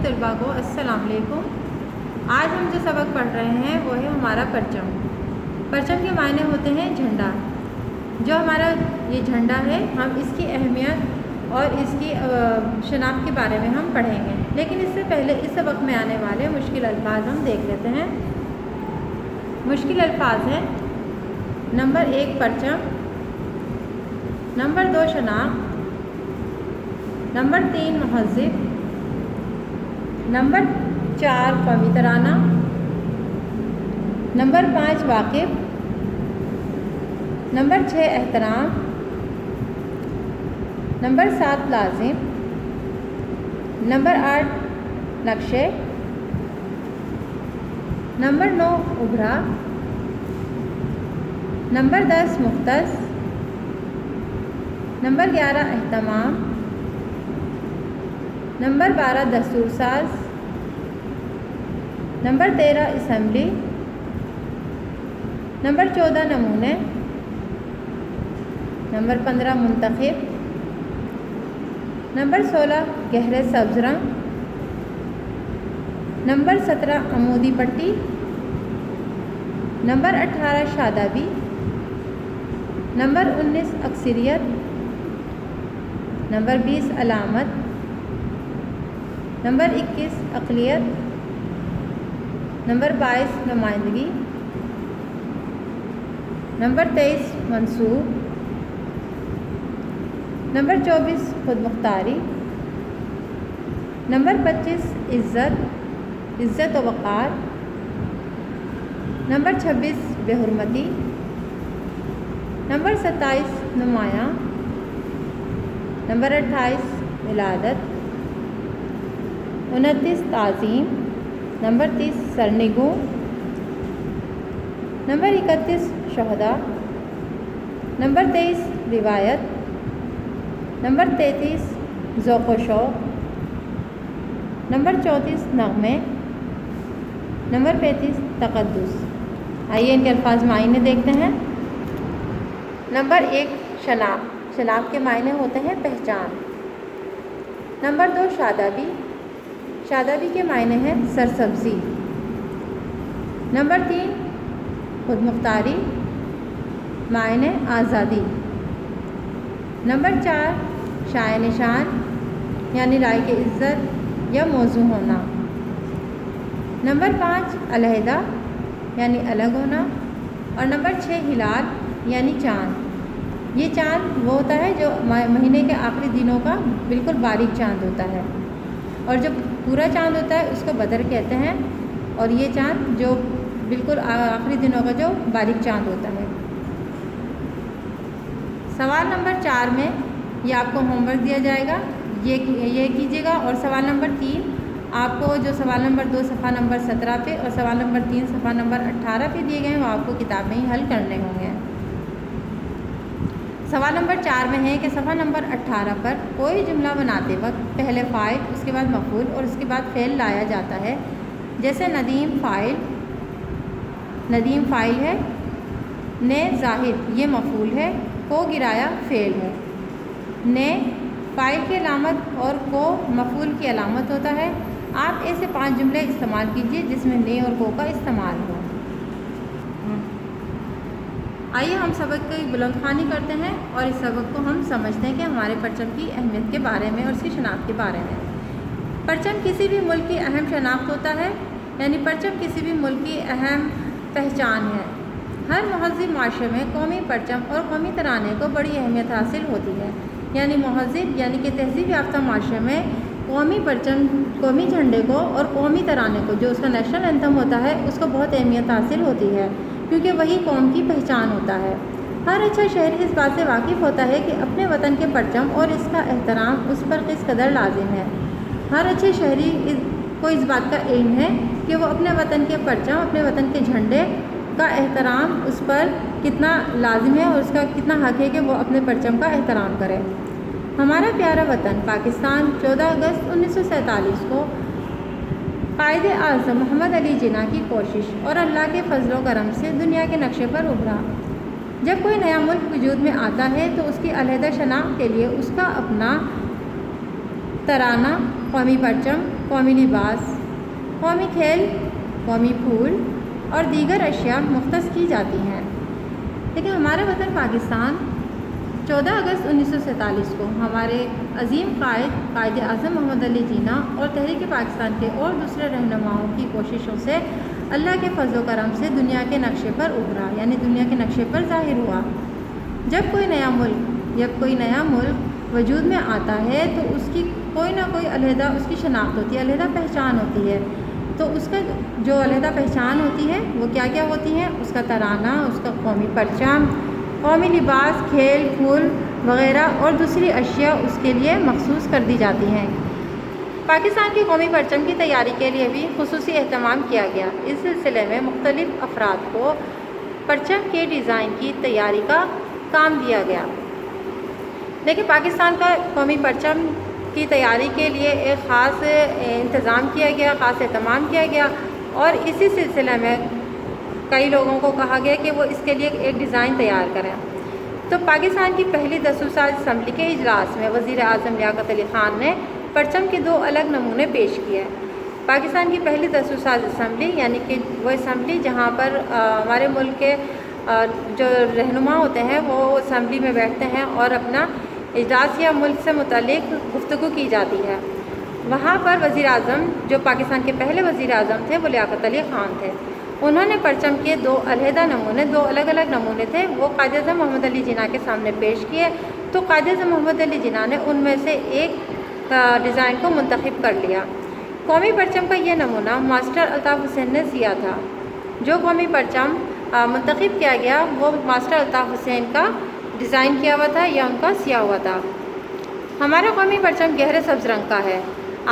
طلباء کو السلام علیکم۔ آج ہم جو سبق پڑھ رہے ہیں وہ ہے ہمارا پرچم۔ پرچم کے معنی ہوتے ہیں جھنڈا۔ جو ہمارا یہ جھنڈا ہے ہم اس کی اہمیت اور اس کی شناخت کے بارے میں ہم پڑھیں گے، لیکن اس سے پہلے اس سبق میں آنے والے مشکل الفاظ ہم دیکھ لیتے ہیں۔ مشکل الفاظ ہیں: نمبر 1 پرچم، نمبر 2 شناخت، نمبر 3 مہذب، نمبر 4 قومی ترانہ، نمبر 5 واقف، نمبر 6 احترام، نمبر 7 لازم، نمبر 8 نقشے، نمبر 9 ابھرا، نمبر 10 مختص، نمبر 11 اہتمام، نمبر 12 دستور ساز، نمبر 13 اسمبلی، نمبر 14 نمونے، نمبر 15 منتخب، نمبر 16 گہرے سبز رنگ، نمبر 17 عمودی پٹی، نمبر 18 شادابی، نمبر 19 اکثریت، نمبر 20 علامت، نمبر 21 اقلیت، نمبر 22 نمائندگی، نمبر 23 منصوب، نمبر 24 خود مختاری، نمبر 25 عزت و وقار، نمبر 26 بے حرمتی، نمبر 27 نمایاں، نمبر 28 ولادت، 29 تعظیم، نمبر 30 سرنگوں، نمبر 31 شہداء، نمبر 23 روایت، نمبر 33 ذوق و شوق، نمبر 34 نغمے، نمبر 35 تقدس۔ آئیے ان کے الفاظ معنی دیکھتے ہیں۔ نمبر 1 شناخت۔ شناخت کے معنی ہوتے ہیں پہچان۔ نمبر 2 شادابی۔ شادابی کے معنی ہیں سرسبزی۔ نمبر 3 خود مختاری، معنی آزادی۔ نمبر 4 شائع نشان، یعنی رائے کی عزت یا موضوع ہونا۔ نمبر 5 علیحدہ، یعنی الگ ہونا۔ اور نمبر 6 ہلال، یعنی چاند۔ یہ چاند وہ ہوتا ہے جو مہینے کے آخری دنوں کا بالکل باریک چاند ہوتا ہے، اور جو پورا چاند ہوتا ہے اس کو بدر کہتے ہیں، اور یہ چاند جو بالکل آخری دنوں کا جو باریک چاند ہوتا ہے۔ سوال نمبر 4 میں یہ آپ کو ہوم ورک دیا جائے گا، یہ کیجیے گا، اور سوال نمبر 3 آپ کو جو سوال نمبر 2 صفحہ نمبر 17 پہ اور سوال نمبر 3 صفحہ نمبر 18 پہ دیے گئے ہیں وہ آپ کو کتاب میں ہی حل کرنے ہوں گے۔ سوال نمبر 4 میں ہے کہ صفحہ نمبر 18 پر کوئی جملہ بناتے وقت پہلے فاعل، اس کے بعد مفعول اور اس کے بعد فعل لایا جاتا ہے، جیسے ندیم فاعل ہے، نے زاہد یہ مفعول ہے، کو گرایا فعل ہے۔ نے فاعل کی علامت اور کو مفعول کی علامت ہوتا ہے۔ آپ ایسے 5 جملے استعمال کیجیے جس میں نے اور کو کا استعمال ہو۔ آئیے ہم سبق کی بلند خوانی کرتے ہیں اور اس سبق کو ہم سمجھتے ہیں کہ ہمارے پرچم کی اہمیت کے بارے میں اور اس کی شناخت کے بارے میں۔ پرچم کسی بھی ملک کی اہم شناخت ہوتا ہے، یعنی پرچم کسی بھی ملک کی اہم پہچان ہے۔ ہر مہذب معاشرے میں قومی پرچم اور قومی ترانے کو بڑی اہمیت حاصل ہوتی ہے، یعنی مہذب یعنی کہ تہذیب یافتہ معاشرے میں قومی پرچم، قومی جھنڈے کو اور قومی ترانے کو جو اس کا نیشنل اینتھم ہوتا ہے اس کو بہت اہمیت حاصل ہوتی ہے، کیونکہ وہی قوم کی پہچان ہوتا ہے۔ ہر اچھا شہری اس بات سے واقف ہوتا ہے کہ اپنے وطن کے پرچم اور اس کا احترام اس پر کس قدر لازم ہے۔ ہر اچھے شہری کو اس بات کا علم ہے کہ وہ اپنے وطن کے پرچم، اپنے وطن کے جھنڈے کا احترام اس پر کتنا لازم ہے اور اس کا کتنا حق ہے کہ وہ اپنے پرچم کا احترام کرے۔ ہمارا پیارا وطن پاکستان 14 اگست 1947 کو قائد اعظم محمد علی جناح کی کوشش اور اللہ کے فضل و کرم سے دنیا کے نقشے پر ابھرا۔ جب کوئی نیا ملک وجود میں آتا ہے تو اس کی علیحدہ شناخت کے لیے اس کا اپنا ترانہ، قومی پرچم، قومی لباس، قومی کھیل، قومی پھول اور دیگر اشیاء مختص کی جاتی ہیں۔ لیکن ہمارا وطن پاکستان 14 اگست 1947 کو ہمارے عظیم قائد اعظم محمد علی جناح اور تحریک پاکستان کے اور دوسرے رہنماؤں کی کوششوں سے اللہ کے فضل و کرم سے دنیا کے نقشے پر ابھرا، یعنی دنیا کے نقشے پر ظاہر ہوا۔ جب کوئی نیا ملک وجود میں آتا ہے تو اس کی کوئی نہ کوئی علیحدہ اس کی شناخت ہوتی ہے، علیحدہ پہچان ہوتی ہے۔ تو اس کا جو علیحدہ پہچان ہوتی ہے وہ کیا کیا ہوتی ہے؟ اس کا ترانہ، اس کا قومی پرچم، قومی لباس، کھیل پھول وغیرہ اور دوسری اشیاء اس کے لیے مخصوص کر دی جاتی ہیں۔ پاکستان کی قومی پرچم کی تیاری کے لیے بھی خصوصی اہتمام کیا گیا۔ اس سلسلے میں مختلف افراد کو پرچم کے ڈیزائن کی تیاری کا کام دیا گیا۔ لیکن پاکستان کا قومی پرچم کی تیاری کے لیے ایک خاص انتظام کیا گیا، خاص اہتمام کیا گیا، اور اسی سلسلے میں کئی لوگوں کو کہا گیا کہ وہ اس کے لیے ایک ڈیزائن تیار کریں۔ تو پاکستان کی پہلی دستور اسمبلی کے اجلاس میں وزیر اعظم لیاقت علی خان نے پرچم کے 2 الگ نمونے پیش کیے۔ پاکستان کی پہلی دستور اسمبلی یعنی کہ وہ اسمبلی جہاں پر ہمارے ملک کے جو رہنما ہوتے ہیں وہ اسمبلی میں بیٹھتے ہیں اور اپنا اجلاس یا ملک سے متعلق گفتگو کی جاتی ہے، وہاں پر وزیر اعظم جو پاکستان کے پہلے وزیر اعظم تھے وہ لیاقت علی خان تھے۔ انہوں نے پرچم کے 2 علیحدہ نمونے، 2 الگ الگ نمونے تھے، وہ قائد اعظم محمد علی جناح کے سامنے پیش کیے۔ تو قائد اعظم محمد علی جناح نے ان میں سے ایک ڈیزائن کو منتخب کر لیا۔ قومی پرچم کا یہ نمونہ ماسٹر الطاف حسین نے سیا تھا۔ جو قومی پرچم منتخب کیا گیا وہ ماسٹر الطاف حسین کا ڈیزائن کیا ہوا تھا یا ان کا سیا ہوا تھا۔ ہمارا قومی پرچم گہرے سبز رنگ کا ہے۔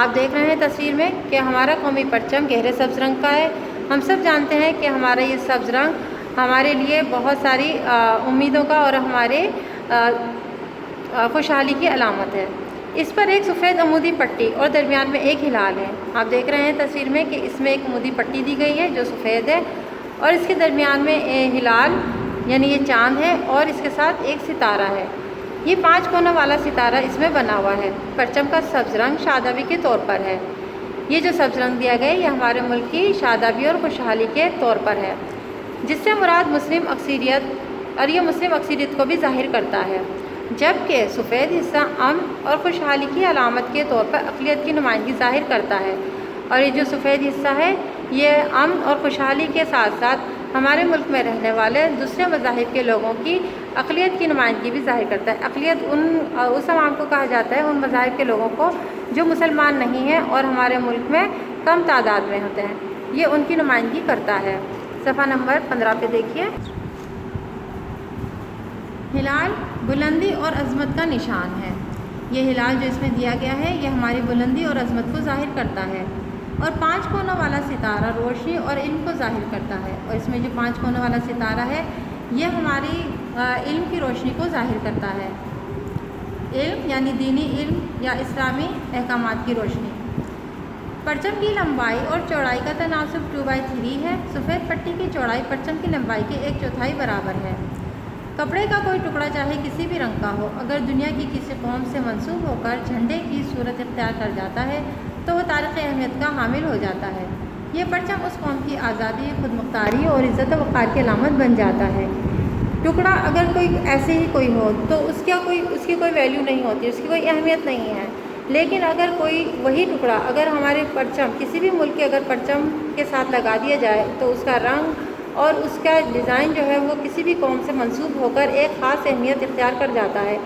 آپ دیکھ رہے ہیں تصویر میں کہ ہمارا قومی پرچم گہرے سبز رنگ کا ہے۔ ہم سب جانتے ہیں کہ ہمارا یہ سبز رنگ ہمارے لیے بہت ساری امیدوں کا اور ہمارے خوشحالی کی علامت ہے۔ اس پر ایک سفید عمودی پٹی اور درمیان میں ایک ہلال ہے۔ آپ دیکھ رہے ہیں تصویر میں کہ اس میں ایک عمودی پٹی دی گئی ہے جو سفید ہے، اور اس کے درمیان میں ہلال یعنی یہ چاند ہے، اور اس کے ساتھ ایک ستارہ ہے۔ یہ 5 کونوں والا ستارہ اس میں بنا ہوا ہے۔ پرچم کا سبز رنگ شادابی کے طور پر ہے۔ یہ جو سبز رنگ دیا گیا ہے یہ ہمارے ملک کی شادابی اور خوشحالی کے طور پر ہے، جس سے مراد مسلم اکثریت، اور یہ مسلم اکثریت کو بھی ظاہر کرتا ہے، جبکہ سفید حصہ امن اور خوشحالی کی علامت کے طور پر اقلیت کی نمائندگی ظاہر کرتا ہے۔ اور یہ جو سفید حصہ ہے یہ امن اور خوشحالی کے ساتھ ساتھ ہمارے ملک میں رہنے والے دوسرے مذاہب کے لوگوں کی اقلیت کی نمائندگی بھی ظاہر کرتا ہے۔ اقلیت اس عوام کو کہا جاتا ہے، ان مذاہب کے لوگوں کو جو مسلمان نہیں ہیں اور ہمارے ملک میں کم تعداد میں ہوتے ہیں، یہ ان کی نمائندگی کرتا ہے۔ صفحہ نمبر 15 پہ دیکھیے، ہلال بلندی اور عظمت کا نشان ہے۔ یہ ہلال جو اس میں دیا گیا ہے یہ ہماری بلندی اور عظمت کو ظاہر کرتا ہے، اور 5 کونوں والا ستارہ روشنی اور علم کو ظاہر کرتا ہے، اور اس میں جو 5 کونوں والا ستارہ ہے یہ ہماری علم کی روشنی کو ظاہر کرتا ہے۔ علم یعنی دینی علم یا اسلامی احکامات کی روشنی۔ پرچم کی لمبائی اور چوڑائی کا تناسب 2/3 ہے۔ سفید پٹی کی چوڑائی پرچم کی لمبائی کے 1/4 برابر ہے۔ کپڑے کا کوئی ٹکڑا چاہے کسی بھی رنگ کا ہو، اگر دنیا کی کسی قوم سے منسوب ہو کر جھنڈے کی صورت اختیار کر جاتا ہے تو وہ تاریخ اہمیت کا حامل ہو جاتا ہے۔ یہ پرچم اس قوم کی آزادی، خود مختاری اور عزت و وقار کی علامت بن جاتا ہے۔ ٹکڑا اگر کوئی ایسے ہی کوئی ہو تو اس کی کوئی ویلیو نہیں ہوتی، اس کی کوئی اہمیت نہیں ہے، لیکن اگر کوئی وہی ٹکڑا اگر ہمارے پرچم کسی بھی ملک کے اگر پرچم کے ساتھ لگا دیا جائے تو اس کا رنگ اور اس کا ڈیزائن جو ہے وہ کسی بھی قوم سے منسوب ہو کر ایک خاص اہمیت اختیار کر جاتا ہے،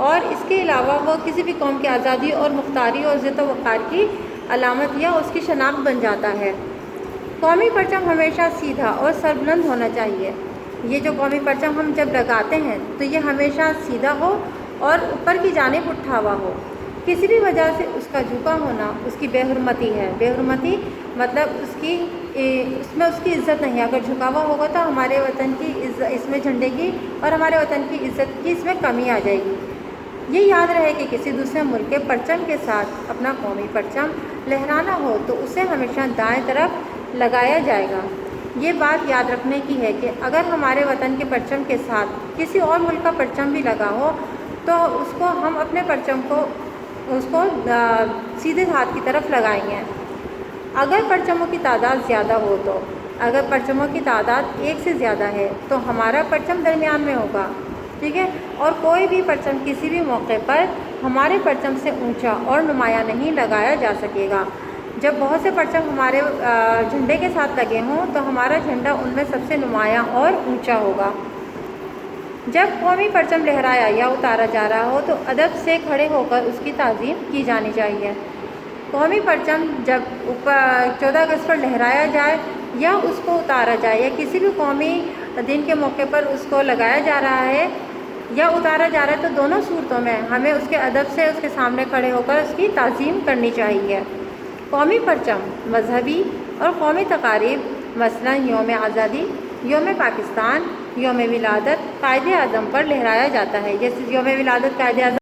اور اس کے علاوہ وہ کسی بھی قوم کی آزادی اور مختاری اور عزت و وقار کی علامت یا اس کی شناخت بن جاتا ہے۔ قومی پرچم ہمیشہ سیدھا اور سربلند ہونا چاہیے۔ یہ جو قومی پرچم ہم جب لگاتے ہیں تو یہ ہمیشہ سیدھا ہو اور اوپر کی جانب اٹھا ہوا ہو۔ کسی بھی وجہ سے اس کا جھکا ہونا اس کی بے حرمتی ہے۔ بے حرمتی مطلب اس میں اس کی عزت نہیں ہے۔ اگر جھکا ہوا ہوگا تو ہمارے وطن کی اس میں جھنڈے کی اور ہمارے وطن کی عزت کی اس میں کمی آ جائے گی۔ یہ یاد رہے کہ کسی دوسرے ملک کے پرچم کے ساتھ اپنا قومی پرچم لہرانا ہو تو اسے ہمیشہ دائیں طرف لگایا جائے گا۔ یہ بات یاد رکھنے کی ہے کہ اگر ہمارے وطن کے پرچم کے ساتھ کسی اور ملک کا پرچم بھی لگا ہو تو اس کو ہم اپنے پرچم کو اس کو سیدھے ہاتھ کی طرف لگائی ہیں۔ اگر پرچموں کی تعداد زیادہ ہو تو اگر پرچموں کی تعداد ایک سے زیادہ ہے تو ہمارا پرچم درمیان میں ہوگا، ٹھیک ہے، اور کوئی بھی پرچم کسی بھی موقع پر ہمارے پرچم سے اونچا اور نمایاں نہیں لگایا جا سکے گا۔ جب بہت سے پرچم ہمارے جھنڈے کے ساتھ لگے ہوں تو ہمارا جھنڈا ان میں سب سے نمایاں اور اونچا ہوگا۔ جب قومی پرچم لہرایا یا اتارا جا رہا ہو تو ادب سے کھڑے ہو کر اس کی تعظیم کی جانی چاہیے۔ قومی پرچم جب 14 اگست پر لہرایا جائے یا اس کو اتارا جائے یا کسی بھی قومی دن کے موقع پر اس کو لگایا جا رہا ہے یا اتارا جا رہا ہے تو دونوں صورتوں میں ہمیں اس کے ادب سے اس کے سامنے کھڑے ہو کر اس کی تعظیم کرنی چاہیے۔ قومی پرچم مذہبی اور قومی تقاریب مثلاً یوم آزادی، یوم پاکستان، یوم ولادت قائد اعظم پر لہرایا جاتا ہے۔ جیسے یوم ولادت قائد اعظم